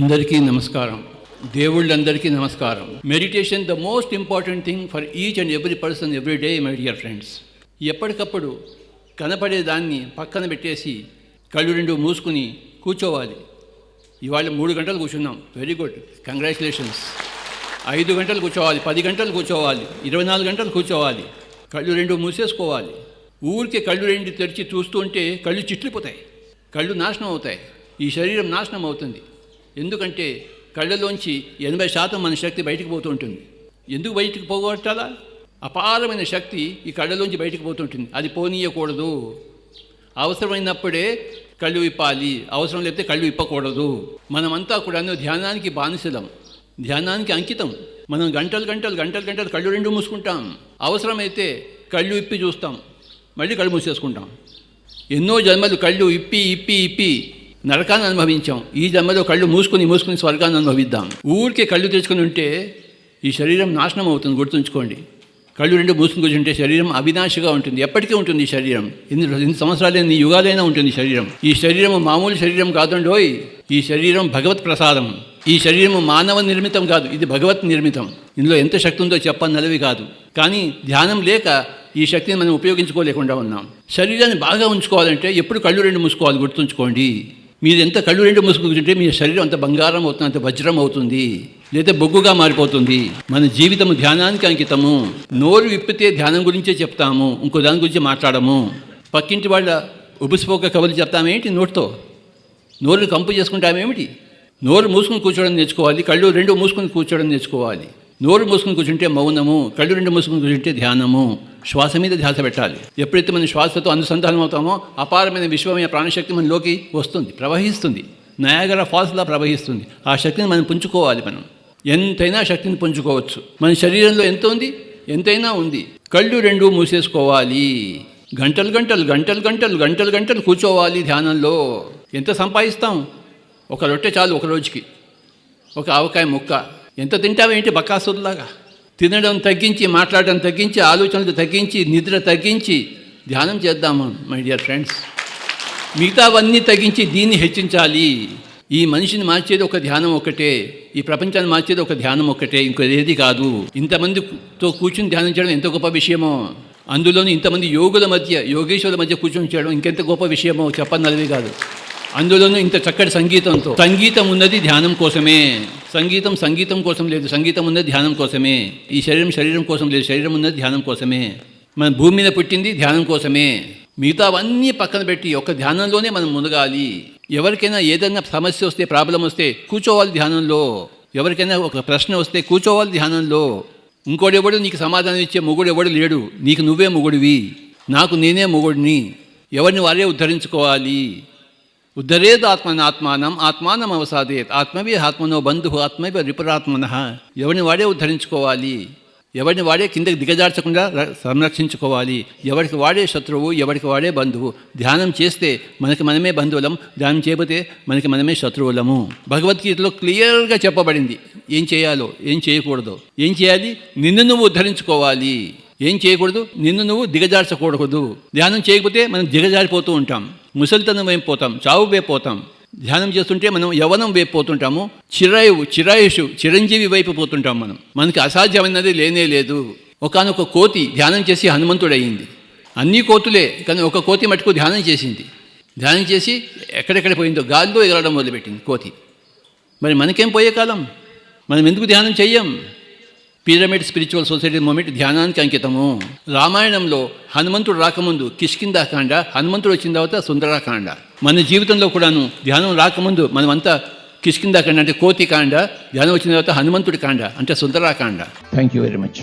అందరికీ నమస్కారం. దేవుళ్ళందరికీ నమస్కారం. Meditation the most important thing for each and every person every day, my dear friends. ఎప్పటికప్పుడు కనపడేదాన్ని పక్కన పెట్టేసి కళ్ళు రెండు మూసుకుని కూర్చోవాలి. ఇవాళ 3 గంటలు కూర్చున్నాం, వెరీ గుడ్, కంగ్రాచులేషన్స్. 5 గంటలు కూర్చోవాలి, 10 గంటలు కూర్చోవాలి, 24 గంటలు కూర్చోవాలి. కళ్ళు రెండు మూసేసుకోవాలి. ఊరికే కళ్ళు రెండు తెరిచి చూస్తూ ఉంటే కళ్ళు చిట్లిపోతాయి, కళ్ళు నాశనం అవుతాయి, ఈ శరీరం నాశనం అవుతుంది. ఎందుకంటే కళ్ళలోంచి 80% మన శక్తి బయటికి పోతూ ఉంటుంది. ఎందుకు బయటికి పోగొట్టాలా? అపారమైన శక్తి ఈ కళ్ళలోంచి బయటికి పోతుంటుంది, అది పోనీయకూడదు. అవసరమైనప్పుడే కళ్ళు విప్పాలి, అవసరం లేకపోతే కళ్ళు విప్పకూడదు. మనమంతా కూడా ధ్యానానికి బానిసలం, ధ్యానానికి అంకితం. మనం గంటలు కళ్ళు రెండు మూసుకుంటాం. అవసరమైతే కళ్ళు ఇప్పి చూస్తాం, మళ్ళీ కళ్ళు మూసేసుకుంటాం. ఎన్నో జన్మలు కళ్ళు ఇప్పి నరకాన్ని అనుభవించాం. ఈ జన్మలో కళ్ళు మూసుకుని స్వర్గాన్ని అనుభవిద్దాం. ఊరికే కళ్ళు తెచ్చుకుని ఉంటే ఈ శరీరం నాశనం అవుతుంది, గుర్తుంచుకోండి. కళ్ళు రెండు మూసుకుని కూర్చుంటే శరీరం అవినాశిగా ఉంటుంది, ఎప్పటికీ ఉంటుంది. ఈ శరీరం ఎన్ని సంవత్సరాలైనా, ఎన్ని యుగాలైనా ఉంటుంది శరీరం. ఈ శరీరం మామూలు శరీరం కాదండోయ్, ఈ శరీరం భగవత్ ప్రసాదం. ఈ శరీరం మానవ నిర్మితం కాదు, ఇది భగవత్ నిర్మితం. ఇందులో ఎంత శక్తి ఉందో చెప్పన్నలవి కాదు. కానీ ధ్యానం లేక ఈ శక్తిని మనం ఉపయోగించుకోలేకుండా ఉన్నాం. శరీరాన్ని బాగా ఉంచుకోవాలంటే ఎప్పుడు కళ్ళు రెండు మూసుకోవాలి, గుర్తుంచుకోండి. మీరు ఎంత కళ్ళు రెండు మూసుకుంటుంటే మీ శరీరం అంత బంగారం అవుతుంది, అంత వజ్రం అవుతుంది, లేదా బొగ్గుగా మారిపోతుంది. మన జీవితం ధ్యానానికి అంకితము. నోరు విప్పితే ధ్యానం గురించే చెప్తాము, ఇంకో దాని గురించి మాట్లాడము. పక్కింటి వాళ్ళ ఉబుసిపోక కబుర్లు చెప్తామేంటి నోటితో? నోరుని కంపు చేసుకుంటామేమిటి? నోరు మూసుకుని కూర్చోవడం నేర్చుకోవాలి, కళ్ళు రెండు మూసుకుని కూర్చోవడం నేర్చుకోవాలి. నోరు మూసుకుని కూర్చుంటే మౌనము, కళ్ళు రెండు మూసుకుని కూర్చుంటే ధ్యానము. శ్వాస మీద ధ్యాస పెట్టాలి. ఎప్పుడైతే మనం శ్వాసతో అనుసంధానం అవుతామో అపారమైన విశ్వమైన ప్రాణశక్తి మనలోకి వస్తుంది, ప్రవహిస్తుంది, నయాగరా ఫాల్స్లా ప్రవహిస్తుంది. ఆ శక్తిని మనం పుంజుకోవాలి. మనం ఎంతైనా శక్తిని పుంజుకోవచ్చు. మన శరీరంలో ఎంత ఉంది? ఎంతైనా ఉంది. కళ్ళు రెండు మూసేసుకోవాలి. గంటలు కూర్చోవాలి ధ్యానంలో. ఎంత సంపాదిస్తాం? ఒక రొట్టె చాలు ఒక రోజుకి, ఒక ఆవకాయ ముక్క. ఎంత తింటావేంటి బకాసురులాగా? తినడం తగ్గించి, మాట్లాడడం తగ్గించి, ఆలోచనలు తగ్గించి, నిద్ర తగ్గించి ధ్యానం చేద్దాము మై డియర్ ఫ్రెండ్స్. మిగతావన్నీ తగ్గించి దీన్ని హెచ్చించాలి. ఈ మనిషిని మార్చేది ఒక ధ్యానం ఒక్కటే, ఈ ప్రపంచాన్ని మార్చేది ఒక ధ్యానం ఒక్కటే, ఇంకేది కాదు. ఇంతమందితో కూర్చుని ధ్యానం చేయడం ఎంత గొప్ప విషయమో, అందులోని ఇంతమంది యోగేశ్వరుల మధ్య కూర్చొని చేయడం ఇంకెంత గొప్ప విషయమో చెప్పన్నది కాదు. అందులోనూ ఇంత చక్కటి సంగీతంతో. సంగీతం ఉన్నది ధ్యానం కోసమే. సంగీతం కోసం లేదు, సంగీతం ఉన్నది ధ్యానం కోసమే. ఈ శరీరం కోసం లేదు, శరీరం ఉన్నది ధ్యానం కోసమే. మన భూమి మీద పుట్టింది ధ్యానం కోసమే. మిగతావన్నీ పక్కన పెట్టి ఒక ధ్యానంలోనే మనం మునగాలి. ఎవరికైనా ఏదైనా సమస్య వస్తే, ప్రాబ్లం వస్తే కూర్చోవాలి ధ్యానంలో. ఎవరికైనా ఒక ప్రశ్న వస్తే కూర్చోవాలి ధ్యానంలో. ఇంకోడెవడు నీకు సమాధానం ఇచ్చే మొగుడు ఎవడు లేడు, నీకు నువ్వే మొగుడివి, నాకు నేనే మొగుడిని. ఎవరిని వారే ఉద్ధరించుకోవాలి. ఉద్ధరేద్ ఆత్మానం అవసాదేత్ ఆత్మవే ఆత్మనో బంధు ఆత్మవే రిపురాత్మన. ఎవరిని వాడే ఉద్ధరించుకోవాలి, ఎవరిని వాడే కిందకి దిగజార్చకుండా సంరక్షించుకోవాలి. ఎవరికి వాడే శత్రువు, ఎవరికి వాడే బంధువు. ధ్యానం చేస్తే మనకి మనమే బంధువులం, ధ్యానం చేయకపోతే మనకి మనమే శత్రువులము. భగవద్గీతలో క్లియర్గా చెప్పబడింది ఏం చేయాలో, ఏం చేయకూడదో. ఏం చేయాలి? నిన్ను నువ్వు ఉద్ధరించుకోవాలి. ఏం చేయకూడదు? నిన్ను నువ్వు దిగజార్చకూడదు. ధ్యానం చేయకపోతే మనం దిగజారిపోతూ ఉంటాం, ముసలితనం వైపు పోతాం, చావు వైపు పోతాం. ధ్యానం చేస్తుంటే మనం యవ్వనం వైపు పోతుంటాము, చిరాయుషు చిరంజీవి వైపు పోతుంటాం. మనకి అసాధ్యమైనది లేనే లేదు. ఒకానొక కోతి ధ్యానం చేసి హనుమంతుడయ్యింది. అన్నీ కోతులే, కానీ ఒక కోతి మటుకు ధ్యానం చేసింది. ధ్యానం చేసి ఎక్కడెక్కడ పోయిందో గాలిలో ఎగరడం మొదలుపెట్టింది కోతి. మరి మనకేం పోయే కాలం? మనం ఎందుకు ధ్యానం చెయ్యం? పిరమిడ్ స్పిరిచువల్ సొసైటీ మూమెంట్ ధ్యానానికి అంకితము. రామాయణంలో హనుమంతుడు రాకముందు కిష్కింధాకాండ, హనుమంతుడు వచ్చిన తర్వాత సుందరాకాండ. మన జీవితంలో కూడాను ధ్యానం రాకముందు మనమంతా కిష్కింధాకాండ అంటే కోతి కాండ, ధ్యానం వచ్చిన తర్వాత హనుమంతుడి కాండ అంటే Sundarakanda. Thank you very much.